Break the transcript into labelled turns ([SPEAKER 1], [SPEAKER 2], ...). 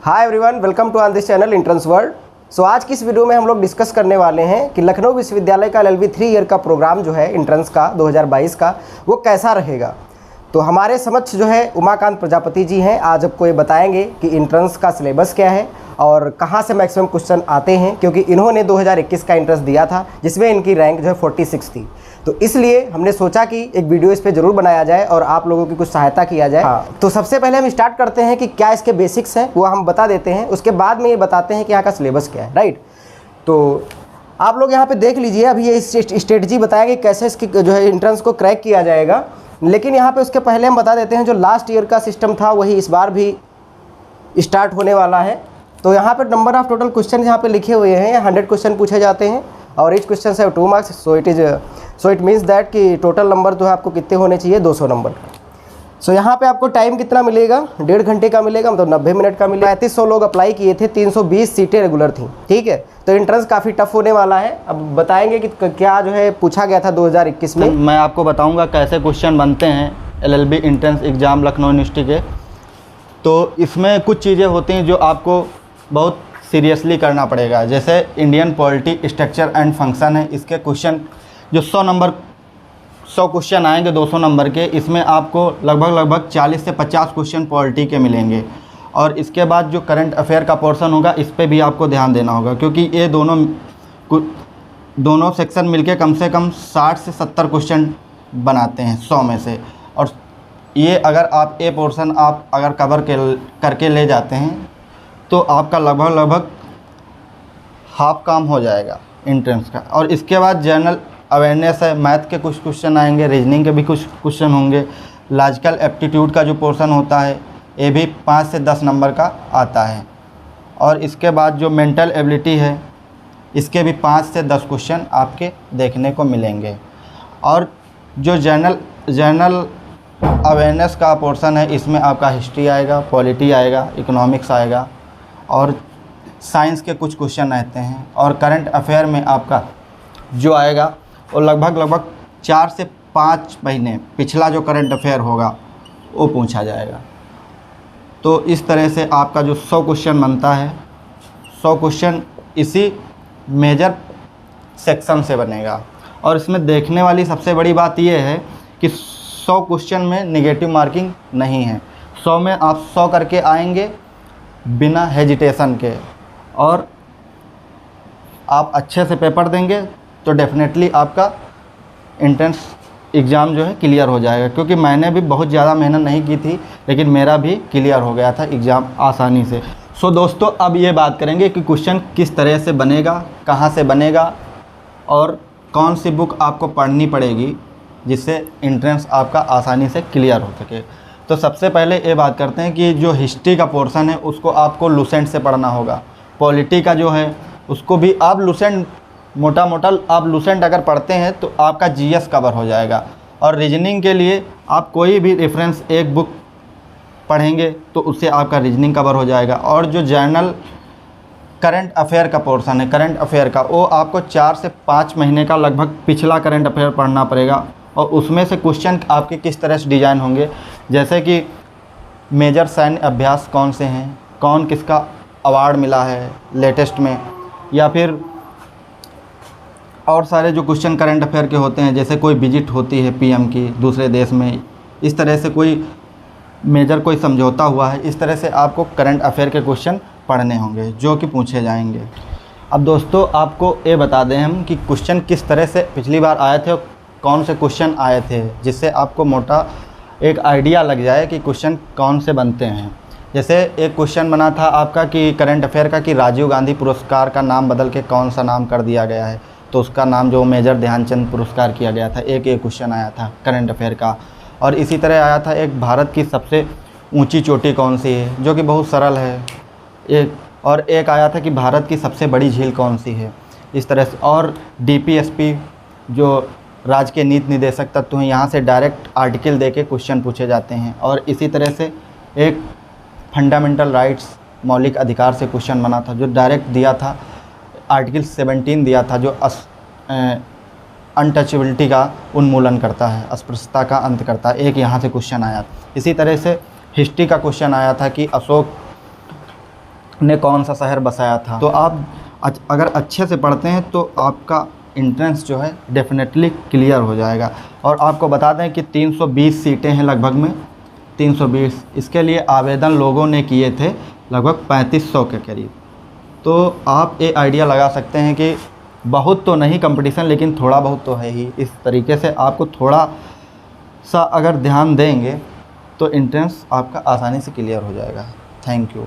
[SPEAKER 1] Hi everyone, welcome to on this channel entrance world. So आज की इस video में हम लोग डिस्कस करने वाले हैं कि लखनऊ विश्वविद्यालय का LLB 3 ईयर का प्रोग्राम जो है एंट्रेंस का 2022 का वो कैसा रहेगा। तो हमारे समक्ष जो है उमाकांत प्रजापति जी हैं। आज आपको ये बताएंगे कि एंट्रेंस का सिलेबस क्या है और कहाँ से मैक्सिमम क्वेश्चन आते हैं, क्योंकि इन्होंने 2021 का एंट्रेंस दिया था जिसमें इनकी रैंक जो है 46 थी। तो इसलिए हमने सोचा कि एक वीडियो इस पे ज़रूर बनाया जाए और आप लोगों की कुछ सहायता किया जाए। तो सबसे पहले हम स्टार्ट करते हैं कि क्या इसके बेसिक्स हैं, वो हम बता देते हैं। उसके बाद में ये बताते हैं कि यहाँ का सिलेबस क्या है, राइट। तो आप लोग यहाँ पे देख लीजिए, अभी ये स्ट्रेटजी बताया कि कैसे इसकी जो है एंट्रेंस को क्रैक किया जाएगा। लेकिन यहाँ पे उसके पहले हम बता देते हैं जो लास्ट ईयर का सिस्टम था वही इस बार भी स्टार्ट होने वाला है। तो यहाँ पे नंबर ऑफ टोटल क्वेश्चन यहाँ पे लिखे हुए हैं, 100 क्वेश्चन पूछे जाते हैं और ईच क्वेश्चन से 2 marks. So it means that कि टोटल नंबर जो है आपको कितने होने चाहिए, 200 नंबर। सो यहाँ पे आपको टाइम कितना मिलेगा, 1.5 घंटे का मिलेगा, मतलब 90 मिनट का मिलेगा। 3500 लोग अप्लाई किए थे, 320 सीटें रेगुलर थी, ठीक है। तो एंट्रेंस काफ़ी टफ होने वाला है। अब बताएंगे कि क्या जो है पूछा गया था 2021 में।
[SPEAKER 2] मैं आपको बताऊंगा कैसे क्वेश्चन बनते हैं LLB entrance exam Lucknow university के। तो इसमें कुछ चीज़ें होती हैं जो आपको बहुत सीरियसली करना पड़ेगा। जैसे Indian polity structure and function है, इसके क्वेश्चन जो 100 क्वेश्चन आएंगे 200 नंबर के, इसमें आपको लगभग 40 से 50 क्वेश्चन पॉलिटी के मिलेंगे। और इसके बाद जो करंट अफेयर का पोर्शन होगा इस पे भी आपको ध्यान देना होगा, क्योंकि ये दोनों सेक्शन मिलके कम से कम 60 से 70 क्वेश्चन बनाते हैं 100 में से। और ये अगर आप ये पोर्शन आप अगर कवर करके ले जाते हैं तो आपका लगभग हाफ काम हो जाएगा एंट्रेंस का। और इसके बाद जनरल अवेयरनेस है, मैथ के कुछ क्वेश्चन आएंगे, रीजनिंग के भी कुछ क्वेश्चन होंगे, लॉजिकल एप्टीट्यूड का जो पोर्शन होता है ये भी 5 से 10 नंबर का आता है। और इसके बाद जो मेंटल एबिलिटी है इसके भी 5 से 10 क्वेश्चन आपके देखने को मिलेंगे। और जो जनरल अवेयरनेस का पोर्शन है इसमें आपका हिस्ट्री आएगा, पॉलिटी आएगा, इकोनॉमिक्स आएगा और साइंस के कुछ क्वेश्चन आते हैं। और करंट अफेयर में आपका जो आएगा वो लगभग 4 से 5 महीने पिछला जो करंट अफेयर होगा वो पूछा जाएगा। तो इस तरह से आपका जो 100 क्वेश्चन बनता है, 100 क्वेश्चन इसी मेजर सेक्शन से बनेगा। और इसमें देखने वाली सबसे बड़ी बात यह है कि 100 क्वेश्चन में नेगेटिव मार्किंग नहीं है। 100 में आप 100 करके आएंगे बिना हेजिटेशन के, और आप अच्छे से पेपर देंगे तो डेफिनेटली आपका एंट्रेंस एग्ज़ाम जो है क्लियर हो जाएगा। क्योंकि मैंने भी बहुत ज़्यादा मेहनत नहीं की थी लेकिन मेरा भी क्लियर हो गया था एग्ज़ाम आसानी से। सो दोस्तों, अब ये बात करेंगे कि क्वेश्चन किस तरह से बनेगा, कहाँ से बनेगा और कौन सी बुक आपको पढ़नी पड़ेगी जिससे एंट्रेंस आपका आसानी से क्लियर हो सके। तो सबसे पहले ये बात करते हैं कि जो हिस्ट्री का पोर्शन है उसको आपको लुसेंट से पढ़ना होगा। पॉलिटी का जो है उसको भी आप मोटा आप लुसेंट अगर पढ़ते हैं तो आपका GS कवर हो जाएगा। और रीजनिंग के लिए आप कोई भी रेफरेंस एक बुक पढ़ेंगे तो उससे आपका रीजनिंग कवर हो जाएगा। और जो जनरल करंट अफेयर का पोर्शन है, करंट अफेयर का, वो आपको 4 से 5 महीने का लगभग पिछला करंट अफेयर पढ़ना पड़ेगा। और उसमें से क्वेश्चन आपके किस तरह से डिज़ाइन होंगे, जैसे कि मेजर सैन्य अभ्यास कौन से हैं, कौन किसका अवार्ड मिला है लेटेस्ट में, या फिर और सारे जो क्वेश्चन करंट अफेयर के होते हैं, जैसे कोई विजिट होती है PM की दूसरे देश में, इस तरह से कोई मेजर कोई समझौता हुआ है, इस तरह से आपको करंट अफेयर के क्वेश्चन पढ़ने होंगे जो कि पूछे जाएंगे। अब दोस्तों आपको ये बता दें हम कि क्वेश्चन किस तरह से पिछली बार आए थे और कौन से क्वेश्चन आए थे, जिससे आपको मोटा एक आइडिया लग जाए कि क्वेश्चन कौन से बनते हैं। जैसे एक क्वेश्चन बना था आपका कि करंट अफेयर का कि राजीव गांधी पुरस्कार का नाम बदल के कौन सा नाम कर दिया गया है, तो उसका नाम जो मेजर ध्यानचंद पुरस्कार किया गया था। एक क्वेश्चन आया था करंट अफेयर का। और इसी तरह आया था एक भारत की सबसे ऊंची चोटी कौन सी है, जो कि बहुत सरल है। एक आया था कि भारत की सबसे बड़ी झील कौन सी है, इस तरह से। और DPSP जो राज्य के नीति निदेशक तत्व हैं, यहाँ से डायरेक्ट आर्टिकल दे के क्वेश्चन पूछे जाते हैं। और इसी तरह से एक फंडामेंटल राइट्स मौलिक अधिकार से क्वेश्चन बना था जो डायरेक्ट दिया था, आर्टिकल 17 दिया था, जो अनटचेबिलिटी का उन्मूलन करता है, अस्पृश्यता का अंत करता है। एक यहाँ से क्वेश्चन आया। इसी तरह से हिस्ट्री का क्वेश्चन आया था कि अशोक ने कौन सा शहर बसाया था। तो आप अगर अच्छे से पढ़ते हैं तो आपका एंट्रेंस जो है डेफिनेटली क्लियर हो जाएगा। और आपको बता दें कि 320 सीटें हैं लगभग में, 320। इसके लिए आवेदन लोगों ने किए थे लगभग 3500 के करीब। तो आप ये आइडिया लगा सकते हैं कि बहुत तो नहीं कंपटीशन, लेकिन थोड़ा बहुत तो है ही। इस तरीके से आपको थोड़ा सा अगर ध्यान देंगे तो एंट्रेंस आपका आसानी से क्लियर हो जाएगा। Thank you.